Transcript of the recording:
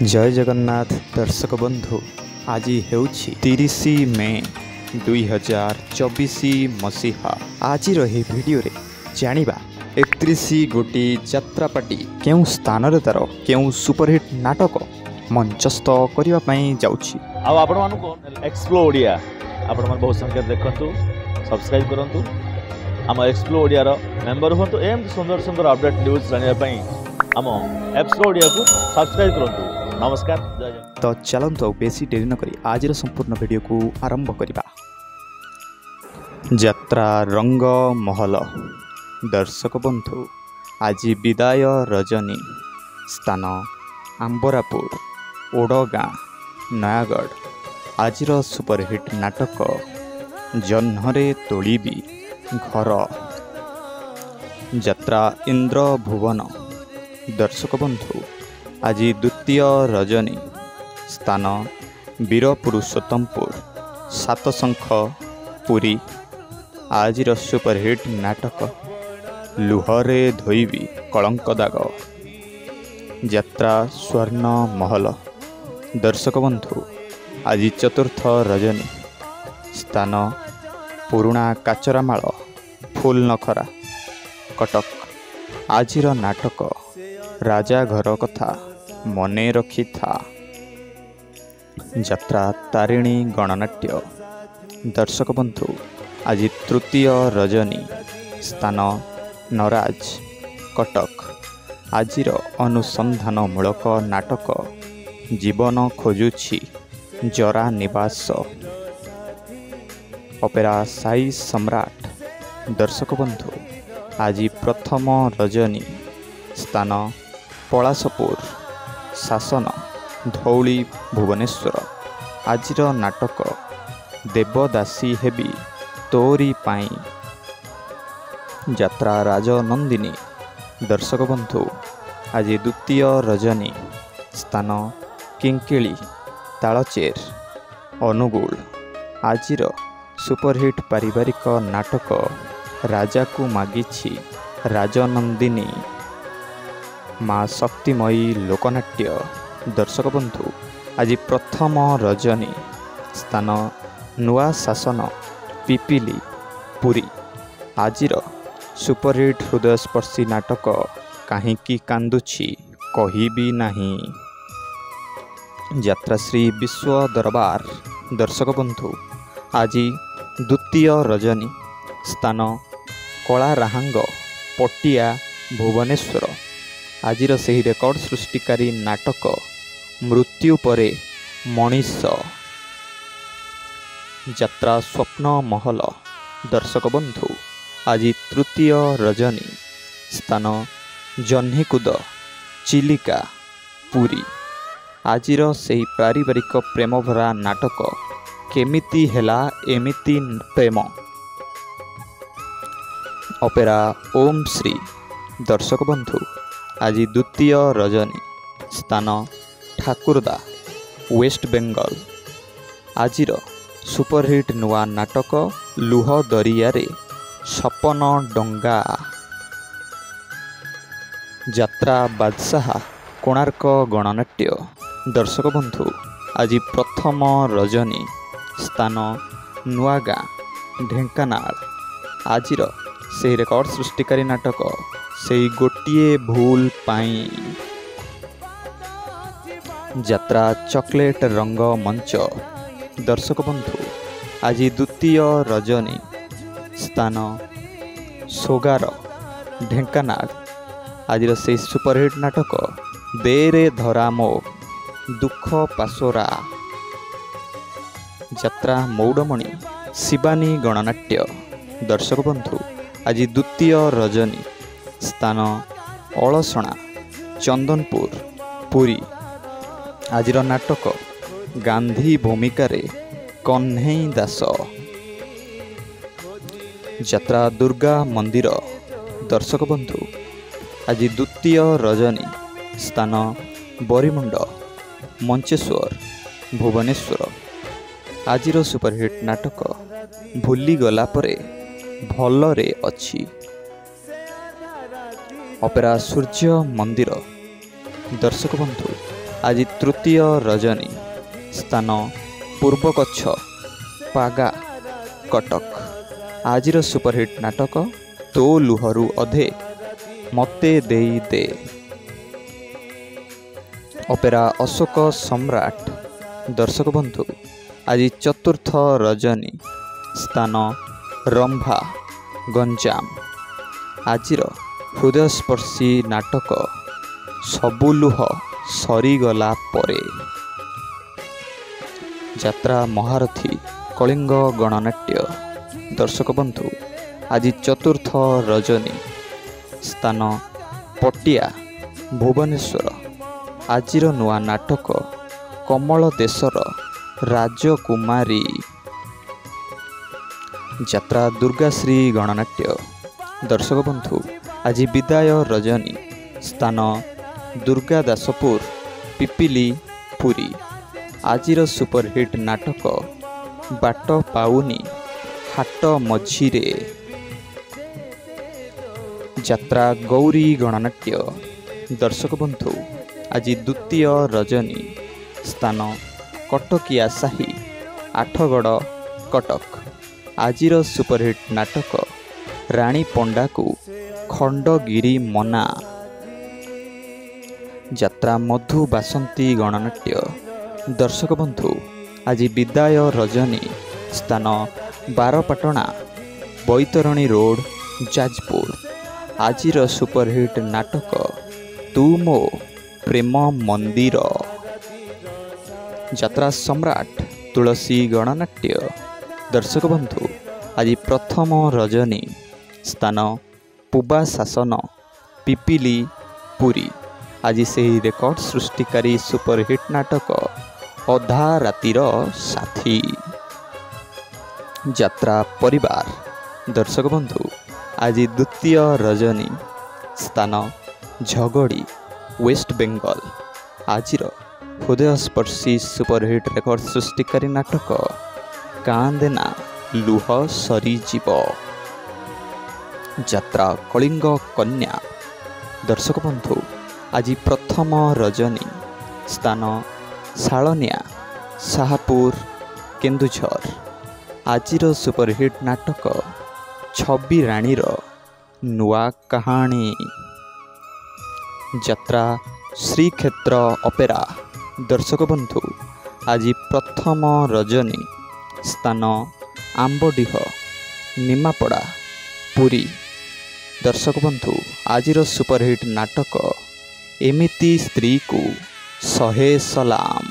जय जगन्नाथ दर्शक बंधु आज हेउछि 30 मे 2024 मसीहा। आज भिडियो रे जानिबा 31 गोटी यात्रापाटी केउ स्थान रे तार केउ सुपरहिट नाटक मंचस्थ करिबा पई जाउछि। आ आपण मानको एक्सप्लो ओडिया आपण मन बहुत संख्या देखंतु सब्सक्राइब करंतु आम एक्सप्लो ओडिया रो मेंबर होंतु एम सुंदर सुंदर अपडेट न्यूज जानिबा पई आम एक्सप्लो ओडिया को सब्सक्राइब करंतु। नमस्कार जय जय। तो चलंतु बेसी देरी न करी आज संपूर्ण वीडियो को आरंभ करिबा। यात्रा रंग महल दर्शक बंधु आज विदाय रजनी स्थान आंबरापुर ओडगाँ नयागढ़ आज सुपरहिट नाटक जह्नरे तोलिबी घर यात्रा इंद्र भुवन दर्शक बंधु आज द्वितीय रजनी स्थान वीरपुरुषोत्तमपुर सातशंख पुरी आज सुपरहिट नाटक लुहरे धोइबी कलंक दाग यात्रा स्वर्ण महल दर्शक बंधु आज चतुर्थ रजनी स्थान पुराणा काचरामाल फूल नखरा कटक आज नाटक राजा घर कथा मने रखी था यात्रा तारिणी गणनाट्य दर्शक बंधु आज तृतीय रजनी स्थान नराज कटक आज अनुसंधान मूलक नाटक जीवन खोजुछि जरा निवास अपेरा साई सम्राट दर्शक बंधु आज प्रथम रजनी स्थान पलासपुर शासन धौली भुवनेश्वर आज नाटक देवदासी हेबी तोरी पाई यात्रा राजनंदिनी दर्शक बंधु आज द्वितीय रजनी स्थान किंकिली तालचेर अनुगुल आज सुपरहिट पारिवारिक नाटक राजा को मागिछि राजनंदिनी माँ शक्तिमयी लोकनाट्य दर्शक बंधु आज प्रथम रजनी स्थान नुआ शासन पिपिली पुरी आज सुपरहिट हृदयस्पर्शी नाटक काहींकी कांदुछि कहिबी नाही यात्रा श्री विश्व दरबार दर्शक बंधु आज द्वितीय रजनी स्थान कलाराहांग पटिया भुवनेश्वर आज से रेकर्ड सृष्टिकारी नाटक मृत्यु परे मनीष यात्रा स्वप्न महल दर्शक बंधु आज तृतीय रजनी स्थान जह्नीकुद चिलिका पुरी आज से पारिवारिक प्रेम भरा नाटक केमिति हेला एमिति प्रेम अपेरा ओम श्री दर्शक बंधु आज द्वितीय रजनी स्थान ठाकुरदा वेस्ट बेंगल आज सुपरहिट नुआ नाटक लुह दरिया रे सपन डंगा यात्रा बादशाह कोणार्क गणनाट्य दर्शक बंधु आज प्रथम रजनी स्थान नुआगाँ ढेंकानाल आज से रेकर्ड सृष्टिकारी नाटक से गोटिए भूल पाई यात्रा चॉकलेट रंग मंच दर्शक बंधु आज द्वितीय रजनी स्थान सोगार ढेंकानाल आज से सुपरहिट नाटक देरे धरा मो दुख पासोरा यात्रा मौडमणि शिवानी गणनाट्य दर्शक बंधु आज द्वितीय रजनी स्थान अलसणा चंदनपुर पुरी आज नाटक गांधी भूमिका रे कन्हई दास यात्रा दुर्गा मंदिर दर्शक बंधु आज द्वितीय रजनी स्थान बरीमुंड मंचेश्वर भुवनेश्वर आज सुपरहिट नाटक भूली गला परे भलरे अछि अपेरा सूर्य मंदिर दर्शक बंधु ଆଜି ତୃତୀୟ ରଜନୀ, ସ୍ଥାନ ପୂର୍ବକଚ୍ଛ, ପାଗା, କଟକ। ଆଜିର ସୁପରହିଟ୍ ନାଟକ ତୋ ଲୁହରୁ ଅଧେ ମୋତେ ଦେଇ ଦେ। ଅପେରା ଅଶୋକ ସମ୍ରାଟ। ଦର୍ଶକ ବନ୍ଧୁ, ଆଜି ଚତୁର୍ଥ ରଜନୀ, ସ୍ଥାନ ରମ୍ଭା, ଗଞ୍ଜାମ। ଆଜିର ହୃଦୟସ୍ପର୍ଶୀ ନାଟକ ସବୁ ଲୁହ ସରିଗଲା ପରେ। ଯାତ୍ରା ମହାରଥୀ, କଳିଙ୍ଗ ଗଣନାଟ୍ୟ। ଦର୍ଶକ ବନ୍ଧୁ, ଆଜି ଚତୁର୍ଥ ରଜନୀ, ସ୍ଥାନ ପଟିଆ, ଭୁବନେଶ୍ୱର। ଆଜିର ନୂଆ ନାଟକ କମଳ ଦେଶର ରାଜକୁମାରୀ। ଯାତ୍ରା ଦୁର୍ଗାଶ୍ରୀ ଗଣନାଟ୍ୟ। ଦର୍ଶକ ବନ୍ଧୁ, ଆଜି ବିଦାୟ ରଜନୀ, ସ୍ଥାନ ଦୁର୍ଗାଦାସପୁର, ପିପିଲି, ପୁରୀ। ଆଜିର ସୁପରହିଟ୍ ନାଟକ ବାଟ ପାଉନି ହାଟ ମଝିରେ। ଯାତ୍ରା ଗୌରୀ ଗଣନାଟ୍ୟ। ଦର୍ଶକ ବନ୍ଧୁ, ଆଜି ଦ୍ୱିତୀୟ ରଜନୀ, ସ୍ଥାନ କଟକିଆ ସାହି, ଆଠଗଡ଼, କଟକ। ଆଜିର ସୁପରହିଟ୍ ନାଟକ ରାଣୀ ପଣ୍ଡାକୁ ଖଣ୍ଡଗିରି ମନା। ଯାତ୍ରା ମଧୁ ବାସନ୍ତୀ ଗଣନାଟ୍ୟ। ଦର୍ଶକ ବନ୍ଧୁ, ଆଜି ବିଦାୟ ରଜନୀ, ସ୍ଥାନ ବାରପାଟଣା, ବୈତରଣୀ ରୋଡ଼, ଯାଜପୁର। ଆଜିର ସୁପରହିଟ୍ ନାଟକ ତୁ ମୋ ପ୍ରେମ ମନ୍ଦିର। ଯାତ୍ରା ସମ୍ରାଟ ତୁଳସୀ ଗଣନାଟ୍ୟ। ଦର୍ଶକ ବନ୍ଧୁ, ଆଜି ପ୍ରଥମ ରଜନୀ, ସ୍ଥାନ ପୁବା ଶାସନ, ପିପିଲି, ପୁରୀ। ଆଜି ସେହି ରେକର୍ଡ଼ ସୃଷ୍ଟିକାରୀ ସୁପରହିଟ୍ ନାଟକ ଅଧା ରାତିର ସାଥୀ। ଯାତ୍ରା ପରିବାର। ଦର୍ଶକ ବନ୍ଧୁ, ଆଜି ଦ୍ୱିତୀୟ ରଜନୀ, ସ୍ଥାନ ଝଗଡ଼ି, ୱେଷ୍ଟବେଙ୍ଗଲ। ଆଜିର ହୃଦୟସ୍ପର୍ଶୀ ସୁପରହିଟ୍ ରେକର୍ଡ଼ ସୃଷ୍ଟିକାରୀ ନାଟକ କାନ୍ଦେନା ଲୁହ ସରିଯିବ। ଯାତ୍ରା କଳିଙ୍ଗ କନ୍ୟା। ଦର୍ଶକ ବନ୍ଧୁ, ଆଜି ପ୍ରଥମ ରଜନୀ, ସ୍ଥାନ ଶାଳନିଆ, ସାହାପୁର, କେନ୍ଦୁଝର। ଆଜିର ସୁପରହିଟ୍ ନାଟକ ଛବି ରାଣୀର ନୂଆ କାହାଣୀ। ଯାତ୍ରା ଶ୍ରୀକ୍ଷେତ୍ର ଅପେରା। ଦର୍ଶକ ବନ୍ଧୁ, ଆଜି ପ୍ରଥମ ରଜନୀ, ସ୍ଥାନ ଆମ୍ବଡିହ, ନିମାପଡ଼ା, ପୁରୀ। ଦର୍ଶକ ବନ୍ଧୁ, ଆଜିର ସୁପରହିଟ୍ ନାଟକ ଏମିତି ସ୍ତ୍ରୀକୁ 100 ସଲାମ।